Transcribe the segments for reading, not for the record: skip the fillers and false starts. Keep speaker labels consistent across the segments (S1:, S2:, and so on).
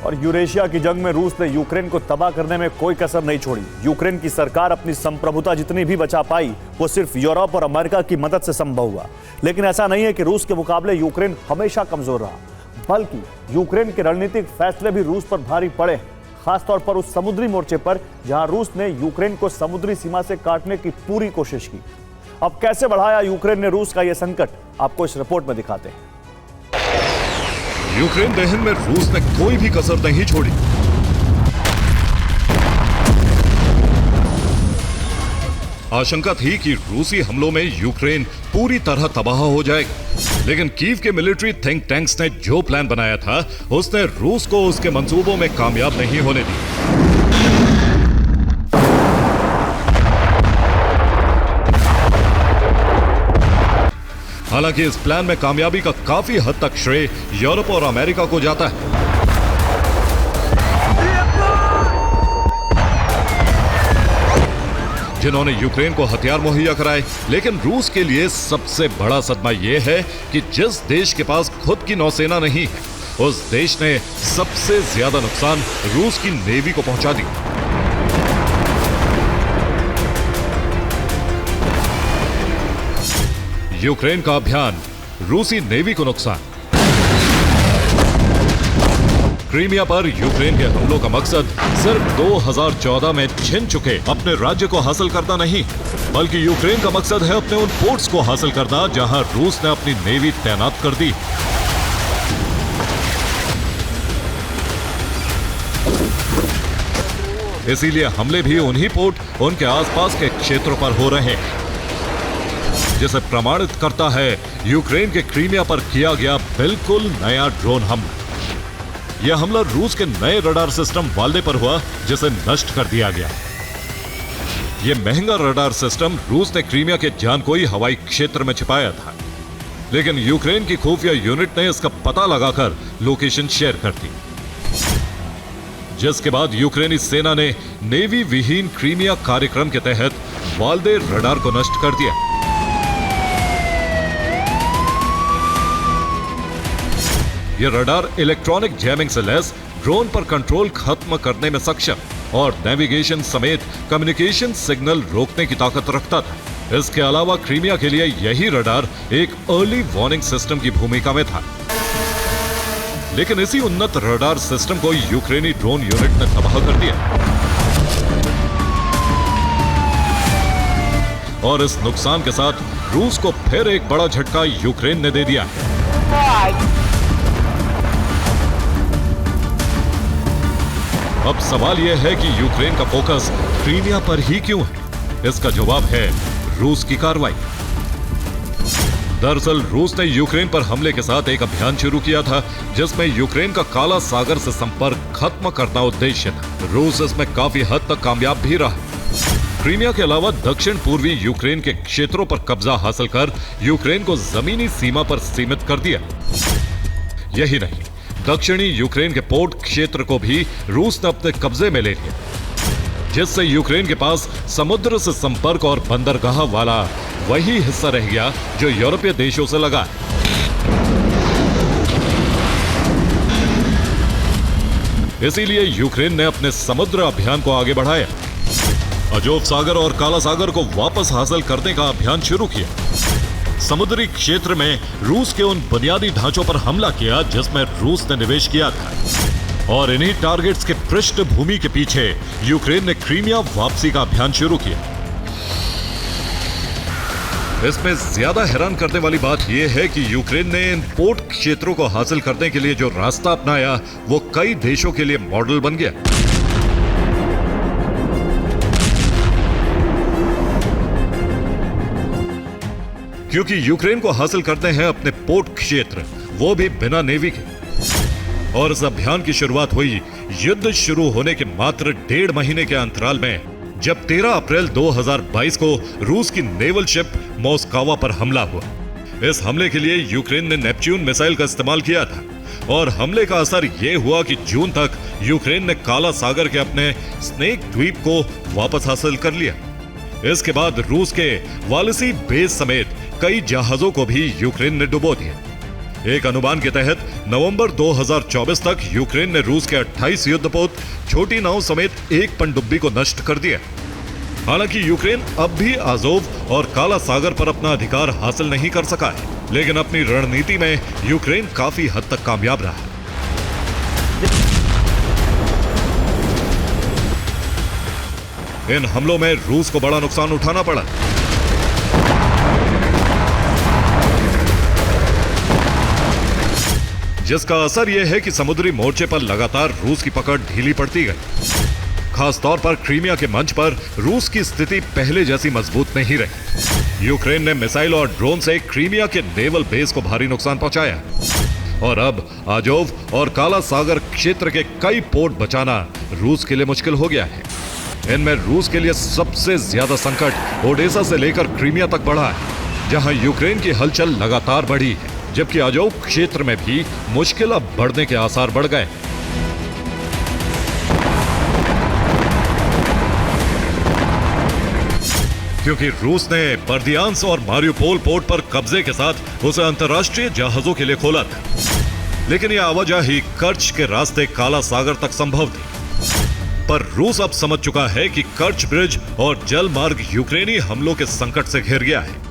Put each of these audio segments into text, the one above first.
S1: और यूरेशिया की जंग में रूस ने यूक्रेन को तबाह करने में कोई कसर नहीं छोड़ी। यूक्रेन की सरकार अपनी संप्रभुता जितनी भी बचा पाई वो सिर्फ यूरोप और अमेरिका की मदद से संभव हुआ। लेकिन ऐसा नहीं है कि रूस के मुकाबले यूक्रेन हमेशा कमजोर रहा, बल्कि यूक्रेन के रणनीतिक फैसले भी रूस पर भारी पड़े, खासतौर पर उस समुद्री मोर्चे पर जहां रूस ने यूक्रेन को समुद्री सीमा से काटने की पूरी कोशिश की। अब कैसे बढ़ाया यूक्रेन ने रूस का यह संकट, आपको इस रिपोर्ट में दिखाते हैं।
S2: यूक्रेन दहन में रूस ने कोई भी कसर नहीं छोड़ी। आशंका थी कि रूसी हमलों में यूक्रेन पूरी तरह तबाह हो जाएगा, लेकिन कीव के मिलिट्री थिंक टैंक्स ने जो प्लान बनाया था उसने रूस को उसके मंसूबों में कामयाब नहीं होने दी। हालांकि इस प्लान में कामयाबी का काफी हद तक श्रेय यूरोप और अमेरिका को जाता है। जिन्होंने यूक्रेन को हथियार मुहैया कराए। लेकिन रूस के लिए सबसे बड़ा सदमा यह है कि जिस देश के पास खुद की नौसेना नहीं है, उस देश ने सबसे ज्यादा नुकसान रूस की नेवी को पहुंचा दिया। यूक्रेन का अभियान, रूसी नेवी को नुकसान। क्रीमिया पर यूक्रेन के हमलों का मकसद सिर्फ 2014 में छिन चुके अपने राज्य को हासिल करना नहीं, बल्कि यूक्रेन का मकसद है अपने उन पोर्ट्स को हासिल करना जहां रूस ने अपनी नेवी तैनात कर दी। इसीलिए हमले भी उन्हीं पोर्ट, उनके आसपास के क्षेत्रों पर हो रहे हैं, जिसे प्रमाणित करता है यूक्रेन के क्रीमिया पर किया गया बिल्कुल नया ड्रोन हमला। यह हमला रूस के नए रडार सिस्टम वाल्दे पर हुआ, जिसे नष्ट कर दिया गया। यह महंगा रडार सिस्टम रूस ने क्रीमिया के जानकोई हवाई क्षेत्र में छिपाया था, लेकिन यूक्रेन की खुफिया यूनिट ने इसका पता लगाकर लोकेशन शेयर कर दी, जिसके बाद यूक्रेनी सेना ने नेवी विहीन क्रीमिया कार्यक्रम के तहत वाल्दे रडार को नष्ट कर दिया। यह रडार इलेक्ट्रॉनिक जैमिंग से लैस ड्रोन पर कंट्रोल खत्म करने में सक्षम और नेविगेशन समेत कम्युनिकेशन सिग्नल रोकने की ताकत रखता था। इसके अलावा क्रीमिया के लिए यही रडार एक अर्ली वार्निंग सिस्टम की भूमिका में था। लेकिन इसी उन्नत रडार सिस्टम को यूक्रेनी ड्रोन यूनिट ने तबाह कर दिया और इस नुकसान के साथ रूस को फिर एक बड़ा झटका यूक्रेन ने दे दिया। अब सवाल यह है कि यूक्रेन का फोकस क्रीमिया पर ही क्यों है? इसका जवाब है रूस की कार्रवाई। दरअसल रूस ने यूक्रेन पर हमले के साथ एक अभियान शुरू किया था, जिसमें यूक्रेन का काला सागर से संपर्क खत्म करना उद्देश्य था। रूस इसमें काफी हद तक कामयाब भी रहा। क्रीमिया के अलावा दक्षिण पूर्वी यूक्रेन के क्षेत्रों पर कब्जा हासिल कर यूक्रेन को जमीनी सीमा पर सीमित कर दिया। यही नहीं, दक्षिणी यूक्रेन के पोर्ट क्षेत्र को भी रूस ने अपने कब्जे में ले लिया, जिससे यूक्रेन के पास समुद्र से संपर्क और बंदरगाह वाला वही हिस्सा रह गया जो यूरोपीय देशों से लगा है। इसीलिए यूक्रेन ने अपने समुद्र अभियान को आगे बढ़ाया, अजोव सागर और काला सागर को वापस हासिल करने का अभियान शुरू किया। समुद्री क्षेत्र में रूस के उन बुनियादी ढांचों पर हमला किया जिसमें रूस ने निवेश किया था, और इन्हीं टारगेट्स के पृष्ठभूमि के पीछे यूक्रेन ने क्रीमिया वापसी का अभियान शुरू किया। इसमें ज्यादा हैरान करने वाली बात यह है कि यूक्रेन ने इन पोर्ट क्षेत्रों को हासिल करने के लिए जो रास्ता अपनाया वो कई देशों के लिए मॉडल बन गया। क्योंकि यूक्रेन को हासिल करते हैं अपने पोर्ट क्षेत्र, वो भी बिना नेवी के। और इस अभियान की शुरुआत हुई युद्ध शुरू होने के मात्र 1.5 महीने के अंतराल में, जब 13 अप्रैल 2022 को रूस की नेवल शिप मॉस्कावा पर हमला हुआ। इस हमले के लिए यूक्रेन ने नेपच्यून मिसाइल का इस्तेमाल किया था, और हमले का असर यह हुआ कि जून तक यूक्रेन ने काला सागर के अपने स्नेक द्वीप को वापस हासिल कर लिया। इसके बाद रूस के वालिसी बेस समेत कई जहाजों को भी यूक्रेन ने डुबो दिया। एक अनुमान के तहत नवंबर 2024 तक यूक्रेन ने रूस के 28 युद्धपोत, छोटी नाव समेत एक पनडुब्बी को नष्ट कर दिया। हालांकि यूक्रेन अब भी आज़ोव और काला सागर पर अपना अधिकार हासिल नहीं कर सका है, लेकिन अपनी रणनीति में यूक्रेन काफी हद तक कामयाब रहा है। इन हमलों में रूस को बड़ा नुकसान उठाना पड़ा। जिसका असर यह है कि समुद्री मोर्चे पर लगातार रूस की पकड़ ढीली पड़ती गई। खास तौर पर क्रीमिया के मंच पर रूस की स्थिति पहले जैसी मजबूत नहीं रही। यूक्रेन ने मिसाइल और ड्रोन से क्रीमिया के नेवल बेस को भारी नुकसान पहुंचाया और अब आजोव और काला सागर क्षेत्र के कई पोर्ट बचाना रूस के लिए मुश्किल हो गया है। इनमें रूस के लिए सबसे ज्यादा संकट ओडेसा से लेकर क्रीमिया तक बढ़ा है, जहां यूक्रेन की हलचल लगातार बढ़ी है, जबकि आजोव क्षेत्र में भी मुश्किल अब बढ़ने के आसार बढ़ गए। क्योंकि रूस ने बर्दियांस और मारियोपोल पोर्ट पर कब्जे के साथ उसे अंतर्राष्ट्रीय जहाजों के लिए खोला था, लेकिन यह आवाजाही कर्च के रास्ते काला सागर तक संभव थी। पर रूस अब समझ चुका है कि कर्च ब्रिज और जल मार्ग यूक्रेनी हमलों के संकट से घिर गया है।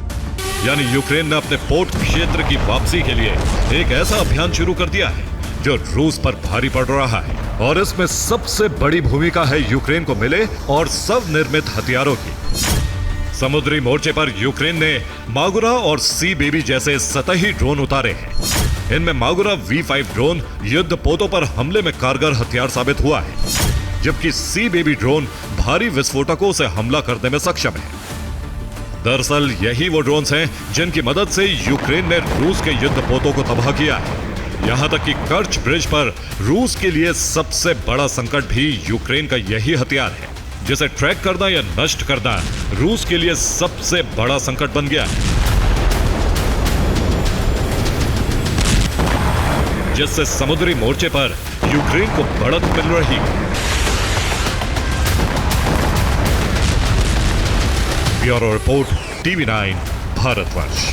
S2: यानी यूक्रेन ने अपने पोर्ट क्षेत्र की वापसी के लिए एक ऐसा अभियान शुरू कर दिया है जो रूस पर भारी पड़ रहा है, और इसमें सबसे बड़ी भूमिका है यूक्रेन को मिले और स्वनिर्मित हथियारों की। समुद्री मोर्चे पर यूक्रेन ने मागुरा और सी बेबी जैसे सतही ड्रोन उतारे हैं। इनमें मागुरा V5 ड्रोन युद्धपोतों पर हमले में कारगर हथियार साबित हुआ है, जबकि सी बेबी ड्रोन भारी विस्फोटकों से हमला करने में सक्षम है। दरअसल यही वो ड्रोन्स हैं जिनकी मदद से यूक्रेन ने रूस के युद्धपोतों को तबाह किया है। यहां तक कि कर्च ब्रिज पर रूस के लिए सबसे बड़ा संकट भी यूक्रेन का यही हथियार है, जिसे ट्रैक करना या नष्ट करना रूस के लिए सबसे बड़ा संकट बन गया है, जिससे समुद्री मोर्चे पर यूक्रेन को बढ़त मिल रही है। Bureau report, TV9 Bharatvarsh.